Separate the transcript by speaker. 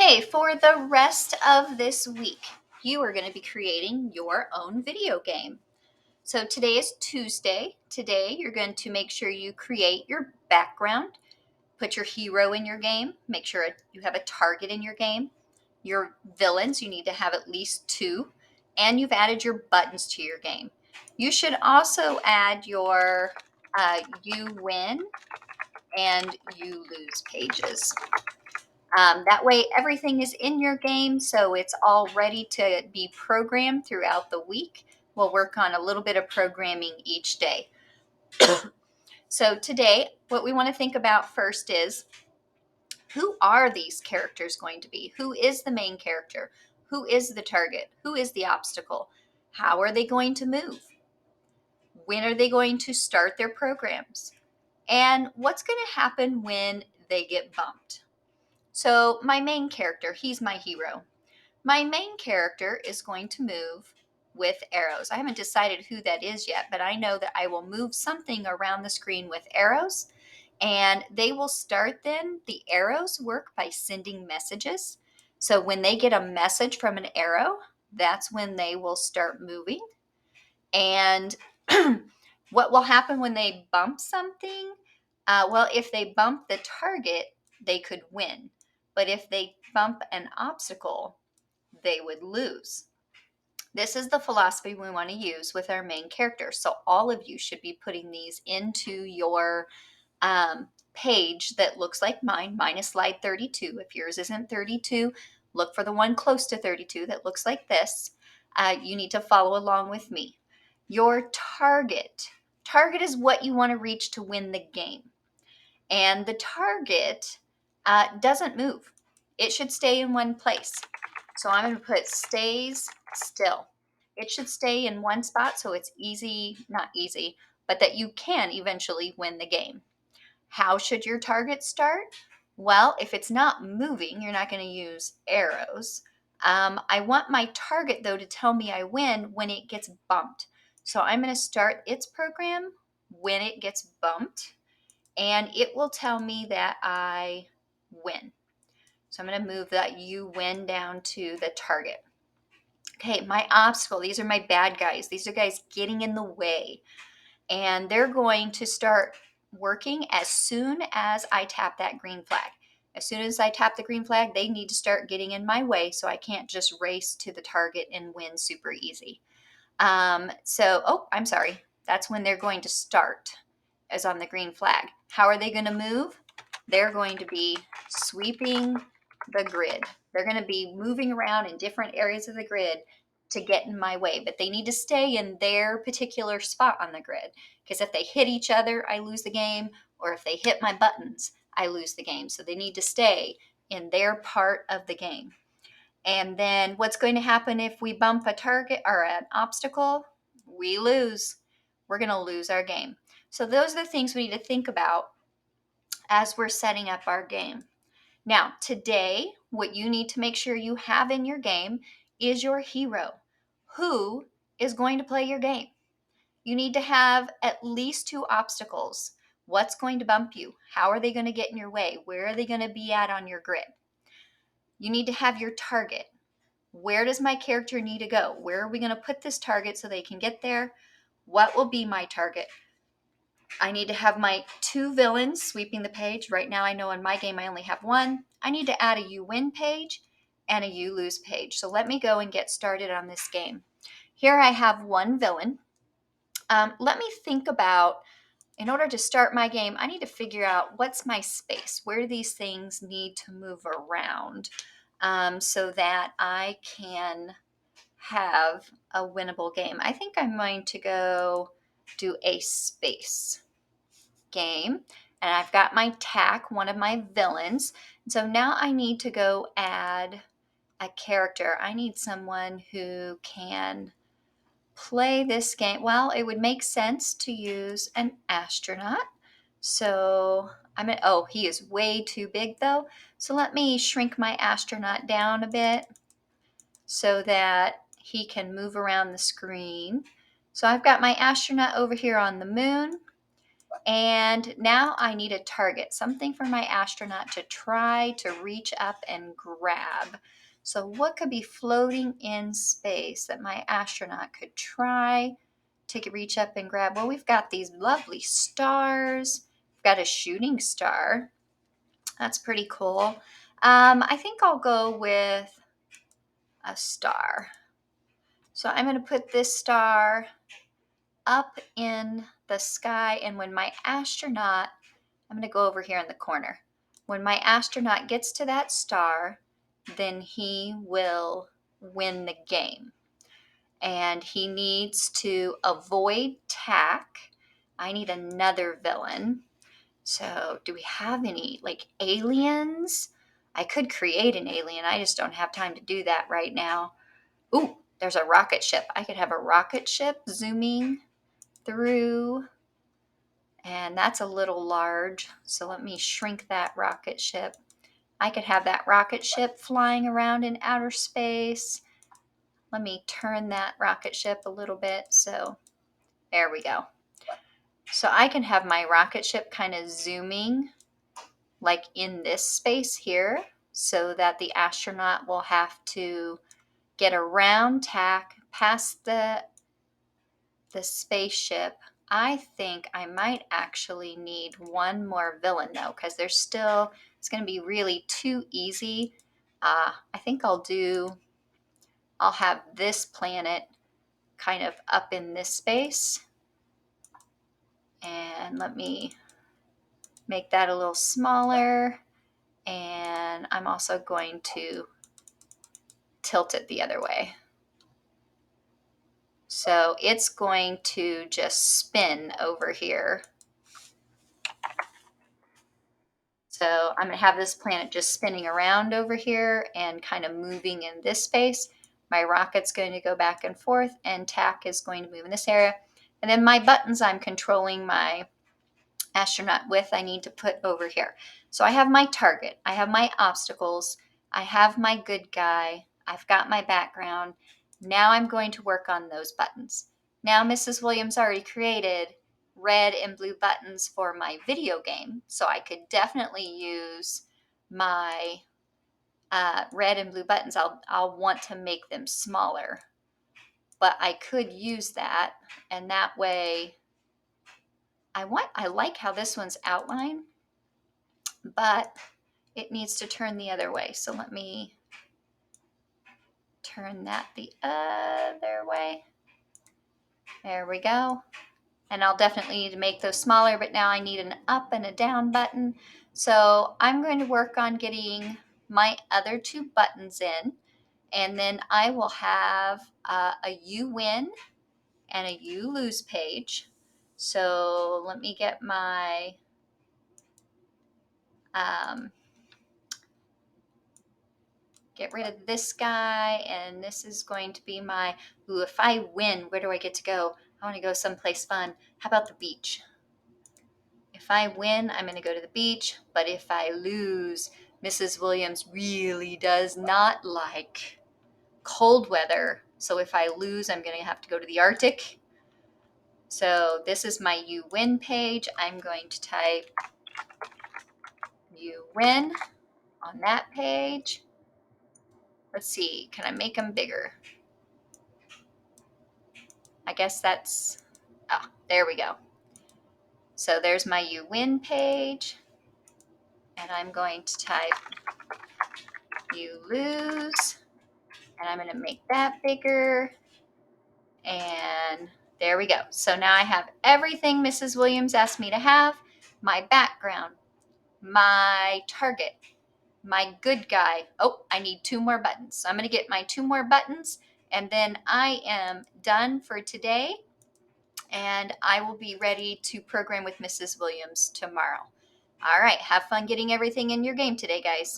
Speaker 1: Okay, for the rest of this week, you are going to be creating your own video game. So today is Tuesday. Today, you're going to make sure you create your background, put your hero in your game, make sure you have a target in your game. Your villains, you need to have at least 2, and you've added your buttons to your game. You should also add your you win and you lose pages. That way, everything is in your game, so it's all ready to be programmed throughout the week. We'll work on a little bit of programming each day. So today, what we want to think about first is, who are these characters going to be? Who is the main character? Who is the target? Who is the obstacle? How are they going to move? When are they going to start their programs? And what's going to happen when they get bumped? So my main character, he's my hero. My main character is going to move with arrows. I haven't decided who that is yet, but I know that I will move something around the screen with arrows, and they will start then. The arrows work by sending messages. So when they get a message from an arrow, that's when they will start moving. And what will happen when they bump something? Well, if they bump the target, they could win. But if they bump an obstacle, they would lose. This is the philosophy we want to use with our main character. So all of you should be putting these into your page that looks like mine. Mine is slide 32. If yours isn't 32, look for the one close to 32 that looks like this. You need to follow along with me. Your target. Target is what you want to reach to win the game. And the target doesn't move. It should stay in one place. So I'm going to put stays still. It should stay in one spot so it's easy, not easy, but that you can eventually win the game. How should your target start? Well, if it's not moving, you're not going to use arrows. I want my target, though, to tell me I win when it gets bumped. So I'm going to start its program when it gets bumped, and it will tell me that I win. So I'm going to move that you win down to the target. Okay, my obstacle. These are my bad guys. These are guys getting in the way. And they're going to start working as soon as I tap that green flag. As soon as I tap the green flag, they need to start getting in my way so I can't just race to the target and win super easy. I'm sorry. That's when they're going to start, is on the green flag. How are they going to move? They're going to be sweeping the grid. They're going to be moving around in different areas of the grid to get in my way, but they need to stay in their particular spot on the grid, because if they hit each other, I lose the game, or if they hit my buttons, I lose the game. So they need to stay in their part of the game. And then what's going to happen if we bump a target or an obstacle? We lose. We're going to lose our game. So those are the things we need to think about as we're setting up our game. Now, today, what you need to make sure you have in your game is your hero. Who is going to play your game? You need to have at least 2 obstacles. What's going to bump you? How are they going to get in your way? Where are they going to be at on your grid? You need to have your target. Where does my character need to go? Where are we going to put this target so they can get there? What will be my target? I need to have my 2 villains sweeping the page. Right now, I know in my game I only have 1. I need to add a you win page and a you lose page. So let me go and get started on this game. Here I have 1 villain. Let me think about, in order to start my game, I need to figure out what's my space. Where do these things need to move around so that I can have a winnable game? I think I'm going to go do a space game, and I've got my tack, one of my villains. And so now I need to go add a character. I need someone who can play this game. Well, it would make sense to use an astronaut. So he is way too big though. So let me shrink my astronaut down a bit so that he can move around the screen. So I've got my astronaut over here on the moon. And now I need a target, something for my astronaut to try to reach up and grab. So what could be floating in space that my astronaut could try to reach up and grab? Well, we've got these lovely stars. We've got a shooting star. That's pretty cool. I think I'll go with a star. So I'm going to put this star up in the sky, and when my astronaut, I'm going to go over here in the corner. When my astronaut gets to that star, then he will win the game. And he needs to avoid tack. I need another villain. So, do we have any like aliens? I could create an alien. I just don't have time to do that right now. Ooh, there's a rocket ship. I could have a rocket ship zooming through, and that's a little large. So let me shrink that rocket ship. I could have that rocket ship flying around in outer space. Let me turn that rocket ship a little bit. So there we go. So I can have my rocket ship kind of zooming like in this space here, so that the astronaut will have to get around tack past the spaceship. I think I might actually need one more villain though, because there's still, it's going to be really too easy. I think I'll have this planet kind of up in this space. And let me make that a little smaller. And I'm also going to tilt it the other way. So it's going to just spin over here. So I'm going to have this planet just spinning around over here and kind of moving in this space. My rocket's going to go back and forth, and tack is going to move in this area. And then my buttons I'm controlling my astronaut with, I need to put over here. So I have my target, I have my obstacles, I have my good guy, I've got my background. Now I'm going to work on those buttons. Now Mrs. Williams already created red and blue buttons for my video game, so I could definitely use my red and blue buttons. I'll want to make them smaller, but I could use that, and that way I like how this one's outlined, but it needs to turn the other way. So let me turn that the other way. There we go. And I'll definitely need to make those smaller, but now I need an up and a down button. So I'm going to work on getting my other two buttons in, and then I will have a you win and a you lose page. So let me get my get rid of this guy, and this is going to be my, ooh, if I win, where do I get to go? I want to go someplace fun. How about the beach? If I win, I'm going to go to the beach, but if I lose, Mrs. Williams really does not like cold weather. So if I lose, I'm going to have to go to the Arctic. So this is my you win page. I'm going to type you win on that page. Let's see, can I make them bigger? I guess that's, oh, there we go. So there's my you win page, and I'm going to type you lose, and I'm going to make that bigger, and there we go. So now I have everything Mrs. Williams asked me to have: my background, my target, my good guy. Oh, I need two more buttons. So I'm going to get my two more buttons, and then I am done for today, and I will be ready to program with Mrs. Williams tomorrow. All right, have fun getting everything in your game today, guys.